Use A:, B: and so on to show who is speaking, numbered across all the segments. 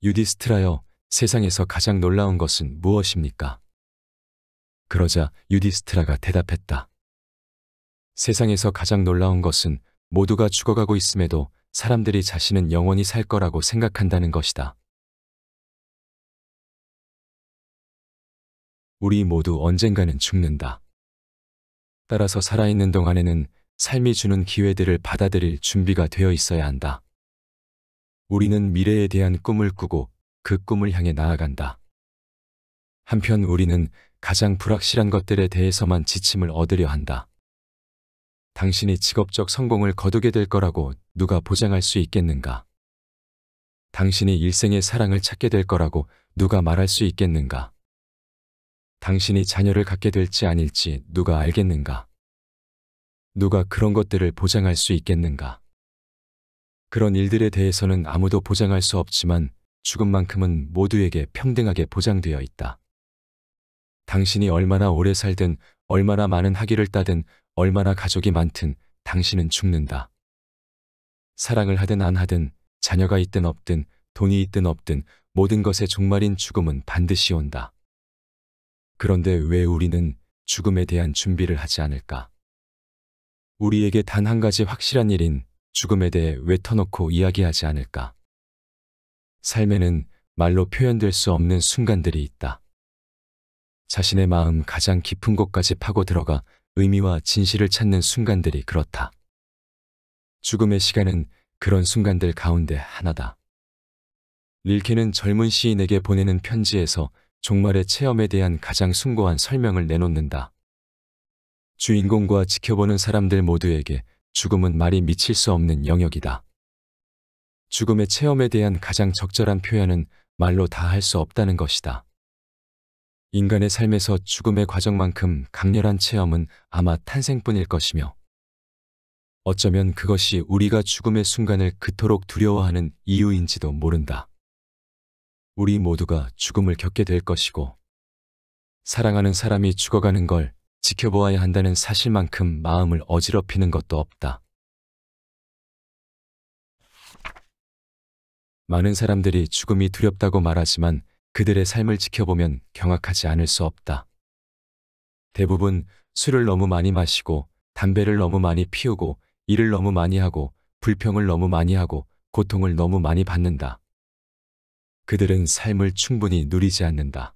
A: 유디스트라여, 세상에서 가장 놀라운 것은 무엇입니까? 그러자 유디스트라가 대답했다. 세상에서 가장 놀라운 것은 모두가 죽어가고 있음에도 사람들이 자신은 영원히 살 거라고 생각한다는 것이다. 우리 모두 언젠가는 죽는다. 따라서 살아있는 동안에는 삶이 주는 기회들을 받아들일 준비가 되어 있어야 한다. 우리는 미래에 대한 꿈을 꾸고 그 꿈을 향해 나아간다. 한편 우리는 가장 불확실한 것들에 대해서만 지침을 얻으려 한다. 당신이 직업적 성공을 거두게 될 거라고 누가 보장할 수 있겠는가? 당신이 일생의 사랑을 찾게 될 거라고 누가 말할 수 있겠는가? 당신이 자녀를 갖게 될지 아닐지 누가 알겠는가? 누가 그런 것들을 보장할 수 있겠는가? 그런 일들에 대해서는 아무도 보장할 수 없지만 죽음만큼은 모두에게 평등하게 보장되어 있다. 당신이 얼마나 오래 살든 얼마나 많은 학위를 따든 얼마나 가족이 많든 당신은 죽는다. 사랑을 하든 안 하든 자녀가 있든 없든 돈이 있든 없든 모든 것의 종말인 죽음은 반드시 온다. 그런데 왜 우리는 죽음에 대한 준비를 하지 않을까? 우리에게 단 한 가지 확실한 일인 죽음에 대해 왜 터놓고 이야기하지 않을까? 삶에는 말로 표현될 수 없는 순간들이 있다. 자신의 마음 가장 깊은 곳까지 파고 들어가 의미와 진실을 찾는 순간들이 그렇다. 죽음의 시간은 그런 순간들 가운데 하나다. 릴케는 젊은 시인에게 보내는 편지에서 종말의 체험에 대한 가장 숭고한 설명을 내놓는다. 주인공과 지켜보는 사람들 모두에게 죽음은 말이 미칠 수 없는 영역이다. 죽음의 체험에 대한 가장 적절한 표현은 말로 다 할 수 없다는 것이다. 인간의 삶에서 죽음의 과정만큼 강렬한 체험은 아마 탄생뿐일 것이며 어쩌면 그것이 우리가 죽음의 순간을 그토록 두려워하는 이유인지도 모른다. 우리 모두가 죽음을 겪게 될 것이고 사랑하는 사람이 죽어가는 걸 지켜보아야 한다는 사실만큼 마음을 어지럽히는 것도 없다. 많은 사람들이 죽음이 두렵다고 말하지만 그들의 삶을 지켜보면 경악하지 않을 수 없다. 대부분 술을 너무 많이 마시고 담배를 너무 많이 피우고 일을 너무 많이 하고 불평을 너무 많이 하고 고통을 너무 많이 받는다. 그들은 삶을 충분히 누리지 않는다.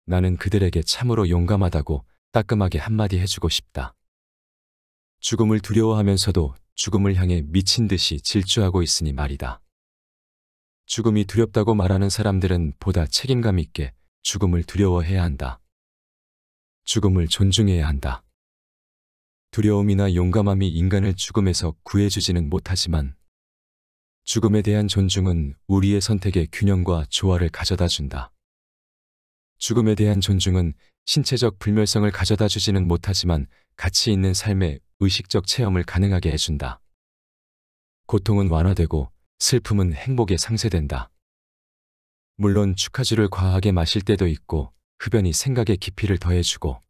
A: 나는 그들에게 참으로 용감하다고 따끔하게 한마디 해주고 싶다. 죽음을 두려워하면서도 죽음을 향해 미친 듯이 질주하고 있으니 말이다. 죽음이 두렵다고 말하는 사람들은 보다 책임감 있게 죽음을 두려워해야 한다. 죽음을 존중해야 한다. 두려움이나 용감함이 인간을 죽음에서 구해주지는 못하지만 죽음에 대한 존중은 우리의 선택의 균형과 조화를 가져다 준다. 죽음에 대한 존중은 신체적 불멸성을 가져다 주지는 못하지만 가치 있는 삶의 의식적 체험을 가능하게 해준다. 고통은 완화되고 슬픔은 행복에 상쇄된다. 물론 축하주를 과하게 마실 때도 있고 흡연이 생각의 깊이를 더해주고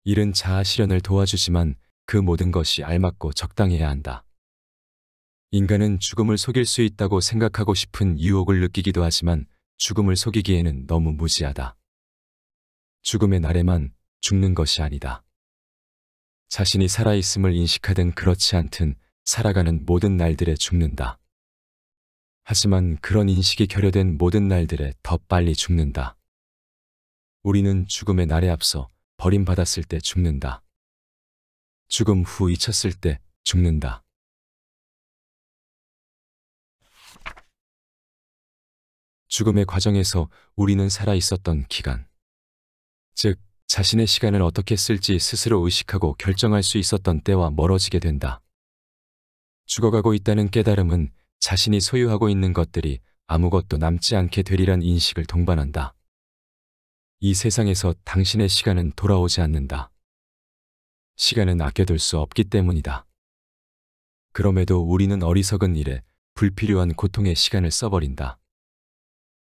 A: 이른 자아 실현을 도와주지만 그 모든 것이 알맞고 적당해야 한다. 인간은 죽음을 속일 수 있다고 생각하고 싶은 유혹을 느끼기도 하지만 죽음을 속이기에는 너무 무지하다. 죽음의 날에만 죽는 것이 아니다. 자신이 살아있음을 인식하든 그렇지 않든 살아가는 모든 날들에 죽는다. 하지만 그런 인식이 결여된 모든 날들에 더 빨리 죽는다. 우리는 죽음의 날에 앞서 버림받았을 때 죽는다. 죽음 후 잊혔을 때 죽는다. 죽음의 과정에서 우리는 살아있었던 기간, 즉 자신의 시간을 어떻게 쓸지 스스로 의식하고 결정할 수 있었던 때와 멀어지게 된다. 죽어가고 있다는 깨달음은 자신이 소유하고 있는 것들이 아무것도 남지 않게 되리란 인식을 동반한다. 이 세상에서 당신의 시간은 돌아오지 않는다. 시간은 아껴둘 수 없기 때문이다. 그럼에도 우리는 어리석은 일에 불필요한 고통의 시간을 써버린다.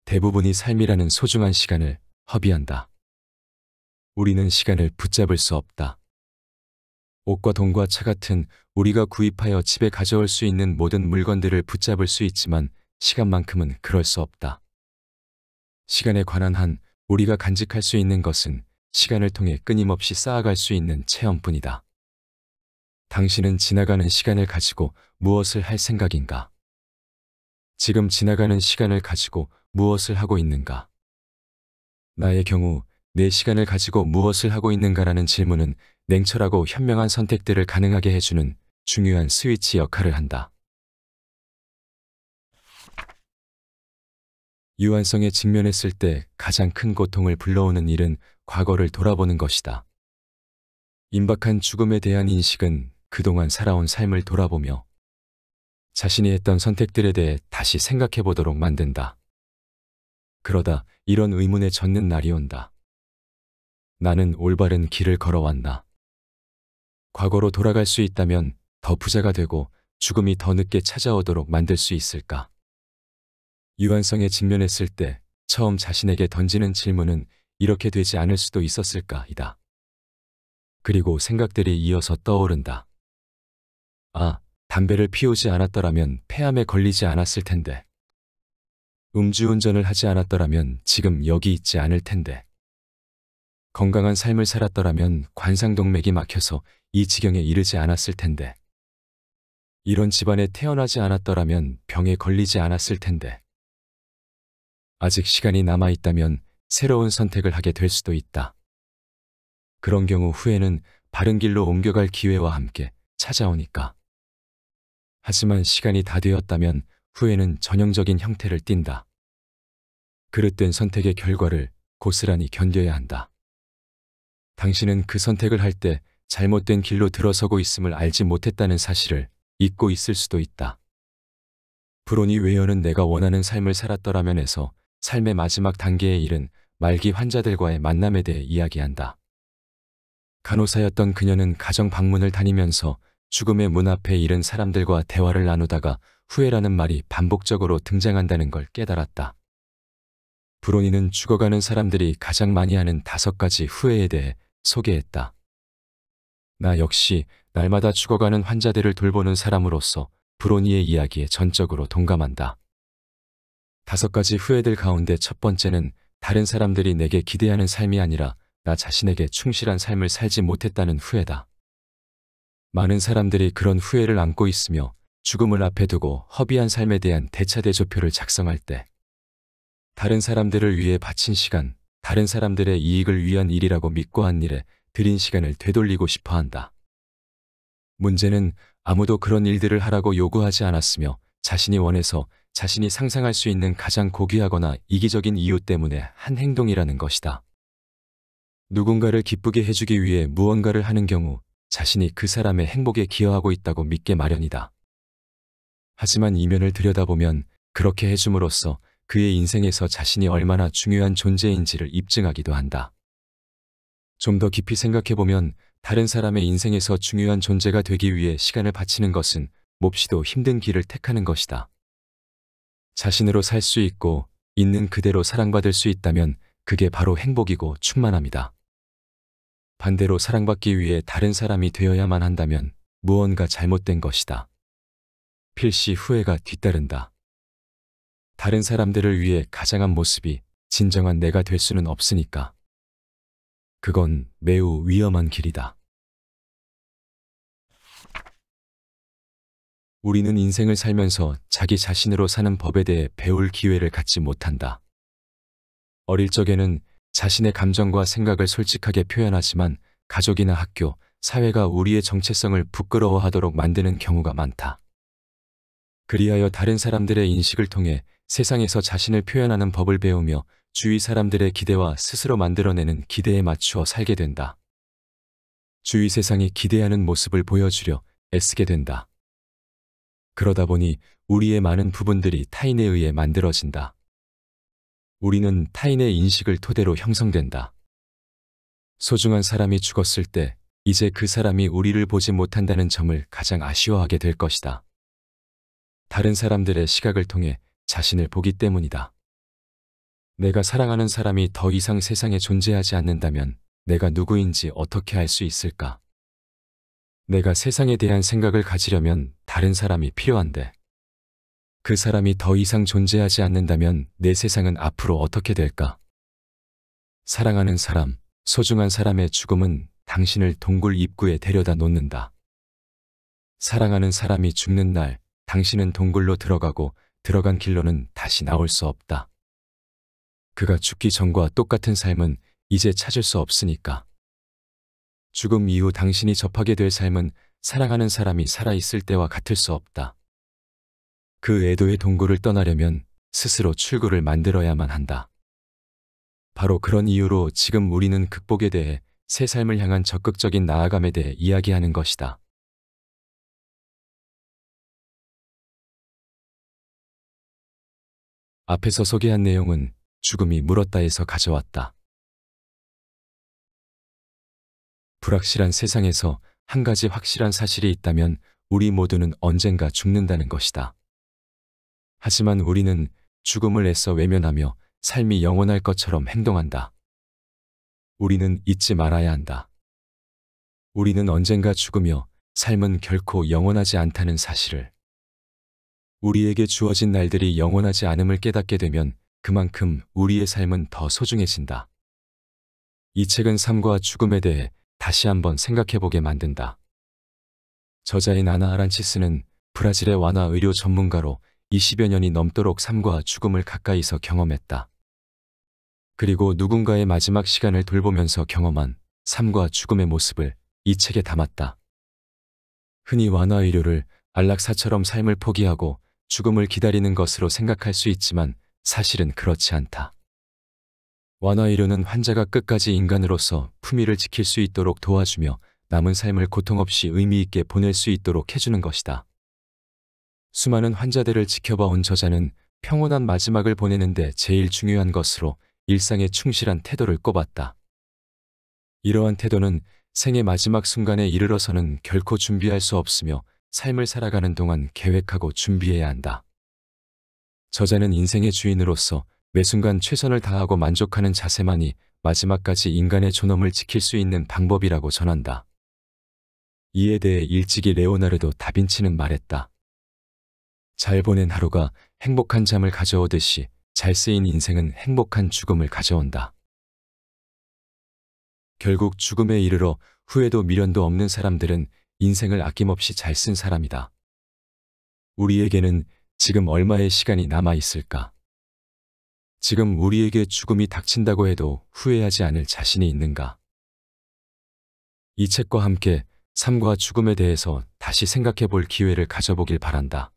A: 대부분이 삶이라는 소중한 시간을 허비한다. 우리는 시간을 붙잡을 수 없다. 옷과 돈과 차 같은 우리가 구입하여 집에 가져올 수 있는 모든 물건들을 붙잡을 수 있지만 시간만큼은 그럴 수 없다. 시간에 관한 한 우리가 간직할 수 있는 것은 시간을 통해 끊임없이 쌓아갈 수 있는 체험뿐이다. 당신은 지나가는 시간을 가지고 무엇을 할 생각인가? 지금 지나가는 시간을 가지고 무엇을 하고 있는가? 나의 경우 내 시간을 가지고 무엇을 하고 있는가라는 질문은 냉철하고 현명한 선택들을 가능하게 해주는 중요한 스위치 역할을 한다. 유한성에 직면했을 때 가장 큰 고통을 불러오는 일은 과거를 돌아보는 것이다. 임박한 죽음에 대한 인식은 그동안 살아온 삶을 돌아보며 자신이 했던 선택들에 대해 다시 생각해 보도록 만든다. 그러다 이런 의문에 젖는 날이 온다. 나는 올바른 길을 걸어왔나? 과거로 돌아갈 수 있다면 더 부자가 되고 죽음이 더 늦게 찾아오도록 만들 수 있을까? 유한성에 직면했을 때 처음 자신에게 던지는 질문은 이렇게 되지 않을 수도 있었을까이다. 그리고 생각들이 이어서 떠오른다. 아, 담배를 피우지 않았더라면 폐암에 걸리지 않았을 텐데. 음주운전을 하지 않았더라면 지금 여기 있지 않을 텐데. 건강한 삶을 살았더라면 관상동맥이 막혀서 이 지경에 이르지 않았을 텐데. 이런 집안에 태어나지 않았더라면 병에 걸리지 않았을 텐데. 아직 시간이 남아있다면 새로운 선택을 하게 될 수도 있다. 그런 경우 후회는 바른 길로 옮겨갈 기회와 함께 찾아오니까. 하지만 시간이 다 되었다면 후회는 전형적인 형태를 띈다. 그릇된 선택의 결과를 고스란히 견뎌야 한다. 당신은 그 선택을 할 때 잘못된 길로 들어서고 있음을 알지 못했다는 사실을 잊고 있을 수도 있다. 브로니 웨어는 내가 원하는 삶을 살았더라면에서 삶의 마지막 단계에 이른 말기 환자들과의 만남에 대해 이야기한다. 간호사였던 그녀는 가정 방문을 다니면서 죽음의 문 앞에 이른 사람들과 대화를 나누다가 후회라는 말이 반복적으로 등장한다는 걸 깨달았다. 브로니는 죽어가는 사람들이 가장 많이 하는 5가지 후회에 대해 소개했다. 나 역시 날마다 죽어가는 환자들을 돌보는 사람으로서 브로니의 이야기에 전적으로 동감한다. 5가지 후회들 가운데 첫 번째는 다른 사람들이 내게 기대하는 삶이 아니라 나 자신에게 충실한 삶을 살지 못했다는 후회다. 많은 사람들이 그런 후회를 안고 있으며 죽음을 앞에 두고 허비한 삶에 대한 대차대조표를 작성할 때 다른 사람들을 위해 바친 시간, 다른 사람들의 이익을 위한 일이라고 믿고 한 일에 들인 시간을 되돌리고 싶어 한다. 문제는 아무도 그런 일들을 하라고 요구하지 않았으며 자신이 원해서 자신이 상상할 수 있는 가장 고귀하거나 이기적인 이유 때문에 한 행동이라는 것이다. 누군가를 기쁘게 해주기 위해 무언가를 하는 경우 자신이 그 사람의 행복에 기여하고 있다고 믿게 마련이다. 하지만 이면을 들여다보면 그렇게 해줌으로써 그의 인생에서 자신이 얼마나 중요한 존재인지를 입증하기도 한다. 좀 더 깊이 생각해보면 다른 사람의 인생에서 중요한 존재가 되기 위해 시간을 바치는 것은 몹시도 힘든 길을 택하는 것이다. 자신으로 살 수 있고 있는 그대로 사랑받을 수 있다면 그게 바로 행복이고 충만함이다. 반대로 사랑받기 위해 다른 사람이 되어야만 한다면 무언가 잘못된 것이다. 필시 후회가 뒤따른다. 다른 사람들을 위해 가장한 모습이 진정한 내가 될 수는 없으니까. 그건 매우 위험한 길이다. 우리는 인생을 살면서 자기 자신으로 사는 법에 대해 배울 기회를 갖지 못한다. 어릴 적에는 자신의 감정과 생각을 솔직하게 표현하지만 가족이나 학교, 사회가 우리의 정체성을 부끄러워하도록 만드는 경우가 많다. 그리하여 다른 사람들의 인식을 통해 세상에서 자신을 표현하는 법을 배우며 주위 사람들의 기대와 스스로 만들어내는 기대에 맞추어 살게 된다. 주위 세상이 기대하는 모습을 보여주려 애쓰게 된다. 그러다 보니 우리의 많은 부분들이 타인에 의해 만들어진다. 우리는 타인의 인식을 토대로 형성된다. 소중한 사람이 죽었을 때 이제 그 사람이 우리를 보지 못한다는 점을 가장 아쉬워하게 될 것이다. 다른 사람들의 시각을 통해 자신을 보기 때문이다. 내가 사랑하는 사람이 더 이상 세상에 존재하지 않는다면 내가 누구인지 어떻게 알 수 있을까? 내가 세상에 대한 생각을 가지려면 다른 사람이 필요한데 그 사람이 더 이상 존재하지 않는다면 내 세상은 앞으로 어떻게 될까? 사랑하는 사람, 소중한 사람의 죽음은 당신을 동굴 입구에 데려다 놓는다. 사랑하는 사람이 죽는 날, 당신은 동굴로 들어가고 들어간 길로는 다시 나올 수 없다. 그가 죽기 전과 똑같은 삶은 이제 찾을 수 없으니까. 죽음 이후 당신이 접하게 될 삶은 사랑하는 사람이 살아있을 때와 같을 수 없다. 그 애도의 동굴을 떠나려면 스스로 출구를 만들어야만 한다. 바로 그런 이유로 지금 우리는 극복에 대해, 새 삶을 향한 적극적인 나아감에 대해 이야기하는 것이다. 앞에서 소개한 내용은 죽음이 물었다에서 가져왔다. 불확실한 세상에서 한 가지 확실한 사실이 있다면 우리 모두는 언젠가 죽는다는 것이다. 하지만 우리는 죽음을 애써 외면하며 삶이 영원할 것처럼 행동한다. 우리는 잊지 말아야 한다. 우리는 언젠가 죽으며 삶은 결코 영원하지 않다는 사실을. 우리에게 주어진 날들이 영원하지 않음을 깨닫게 되면 그만큼 우리의 삶은 더 소중해진다. 이 책은 삶과 죽음에 대해 다시 한번 생각해보게 만든다. 저자인 아나 아란치스는 브라질의 완화 의료 전문가로 20여 년이 넘도록 삶과 죽음을 가까이서 경험했다. 그리고 누군가의 마지막 시간을 돌보면서 경험한 삶과 죽음의 모습을 이 책에 담았다. 흔히 완화 의료를 안락사처럼 삶을 포기하고 죽음을 기다리는 것으로 생각할 수 있지만 사실은 그렇지 않다. 완화 의료는 환자가 끝까지 인간으로서 품위를 지킬 수 있도록 도와주며 남은 삶을 고통 없이 의미 있게 보낼 수 있도록 해주는 것이다. 수많은 환자들을 지켜봐온 저자는 평온한 마지막을 보내는데 제일 중요한 것으로 일상에 충실한 태도를 꼽았다. 이러한 태도는 생의 마지막 순간에 이르러서는 결코 준비할 수 없으며 삶을 살아가는 동안 계획하고 준비해야 한다. 저자는 인생의 주인으로서 매 순간 최선을 다하고 만족하는 자세만이 마지막까지 인간의 존엄을 지킬 수 있는 방법이라고 전한다. 이에 대해 일찍이 레오나르도 다빈치는 말했다. 잘 보낸 하루가 행복한 잠을 가져오듯이 잘 쓰인 인생은 행복한 죽음을 가져온다. 결국 죽음에 이르러 후회도 미련도 없는 사람들은 인생을 아낌없이 잘 쓴 사람이다. 우리에게는 지금 얼마의 시간이 남아 있을까? 지금 우리에게 죽음이 닥친다고 해도 후회하지 않을 자신이 있는가? 이 책과 함께 삶과 죽음에 대해서 다시 생각해 볼 기회를 가져보길 바란다.